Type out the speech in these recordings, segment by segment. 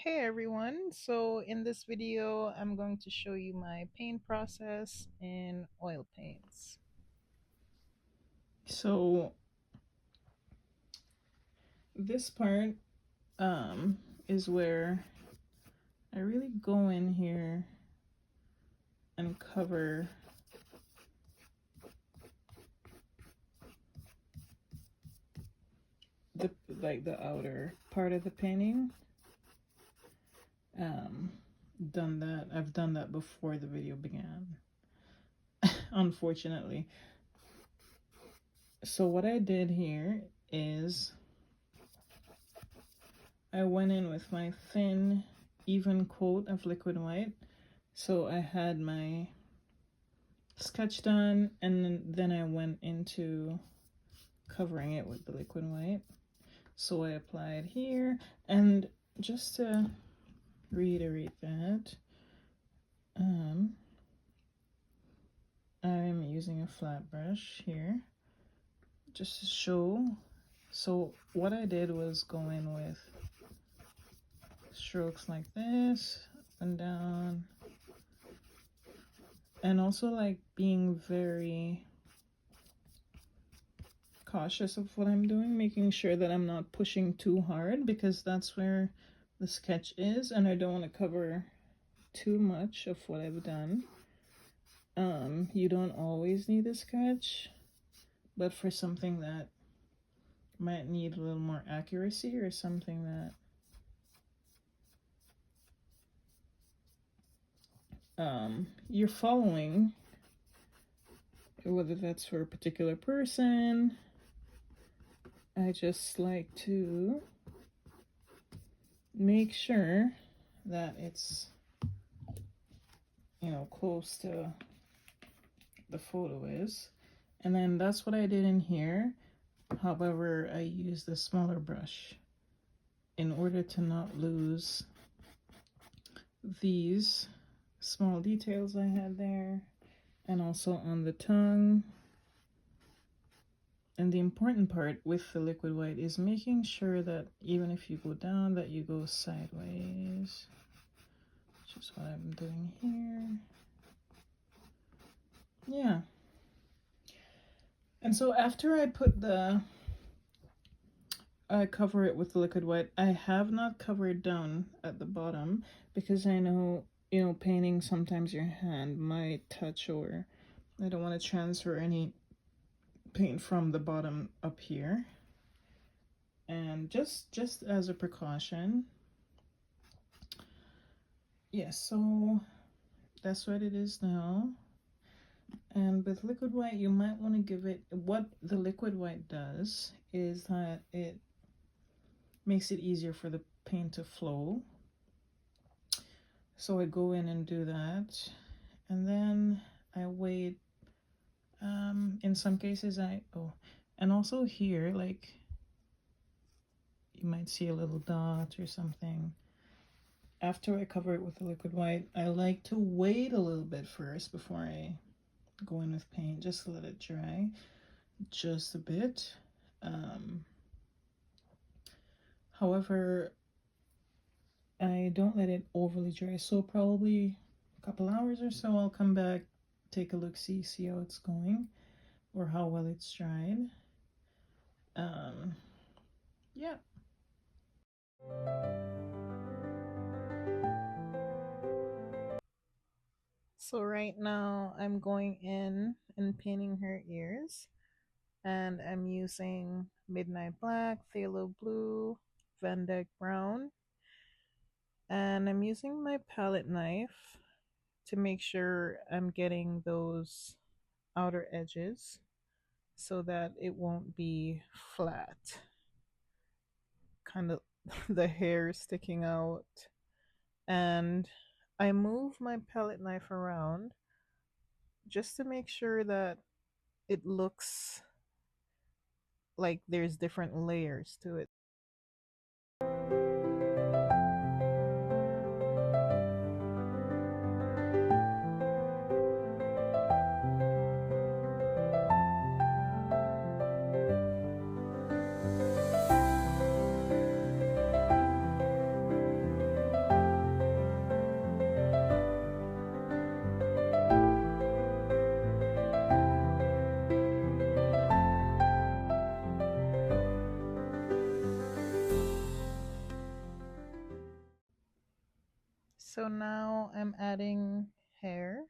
Hey everyone, so in this video I'm going to show you my paint process in oil paints. So this part is where I really go in here and cover the outer part of the painting. I've done that before the video began, unfortunately. So what I did here is I went in with my thin, even coat of liquid white. So I had my sketch done, and then I went into covering it with the liquid white. So I applied here, and just to reiterate that, I'm using a flat brush here just to show. So what I did was go in with strokes like this, up and down, and also like being very cautious of what I'm doing, making sure that I'm not pushing too hard, because that's where the sketch is, and I don't want to cover too much of what I've done. You don't always need a sketch, but for something that might need a little more accuracy, or something that you're following, whether that's for a particular person, I just like to make sure that it's, close to the photo is. And then that's what I did in here. However, I used a smaller brush in order to not lose these small details I had there, and also on the tongue. And the important part with the liquid white is making sure that even if you go down, that you go sideways, which is what I'm doing here. Yeah. And so after I cover it with the liquid white, I have not covered down at the bottom, because I know, painting, sometimes your hand might touch, or I don't want to transfer any paint from the bottom up here. And just as a precaution. Yes, so that's what it is now. And with liquid white, you might want to give it, what the liquid white does is that it makes it easier for the paint to flow. So I go in and do that, and then I wait. In some cases and also here, like, you might see a little dot or something. After I cover it with the liquid white, I like to wait a little bit first before I go in with paint, just to let it dry just a bit. However, I don't let it overly dry, so probably a couple hours or so I'll come back, take a look, see how it's going, or how well it's dried. Yeah. So right now I'm going in and painting her ears, and I'm using Midnight Black, Phthalo Blue, Van Dyke Brown, and I'm using my palette knife to make sure I'm getting those outer edges so that it won't be flat, kind of the hair sticking out. And I move my palette knife around just to make sure that it looks like there's different layers to it. So now I'm adding hair,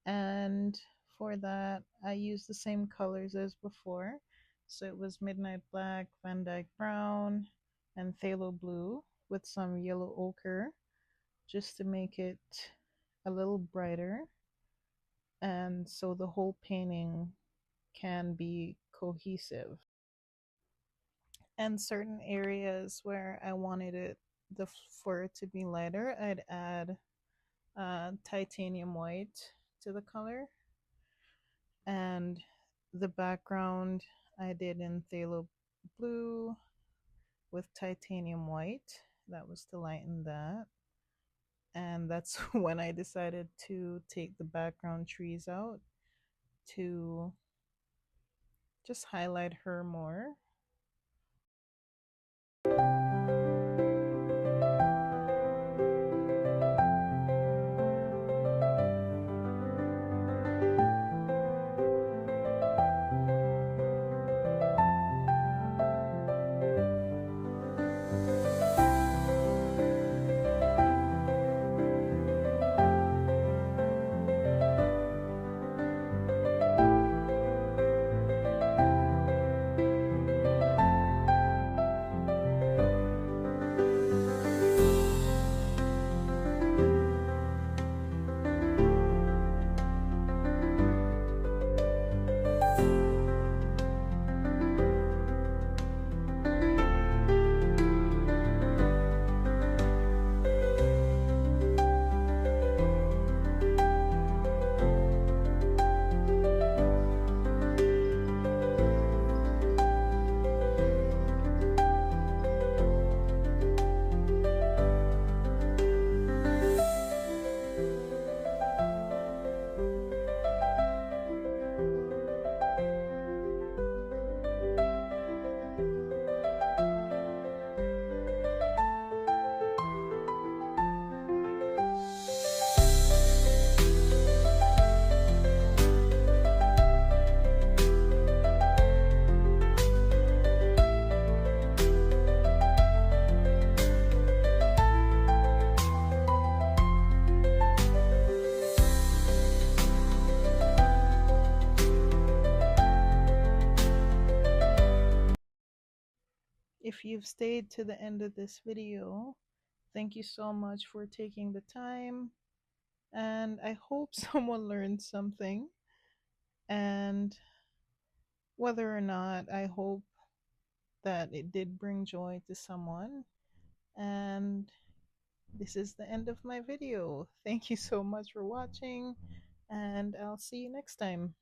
and for that I used the same colors as before. So it was Midnight Black, Van Dyke Brown, and Phthalo Blue with some yellow ochre just to make it a little brighter, and so the whole painting can be cohesive. And certain areas where I wanted for it to be lighter, I'd add titanium white to the color, and the background I did in phthalo blue with titanium white. That was to lighten that. And that's when I decided to take the background trees out to just highlight her more. If you've stayed to the end of this video, thank you so much for taking the time, and I hope someone learned something. And whether or not, I hope that it did bring joy to someone. And this is the end of my video. Thank you so much for watching, and I'll see you next time.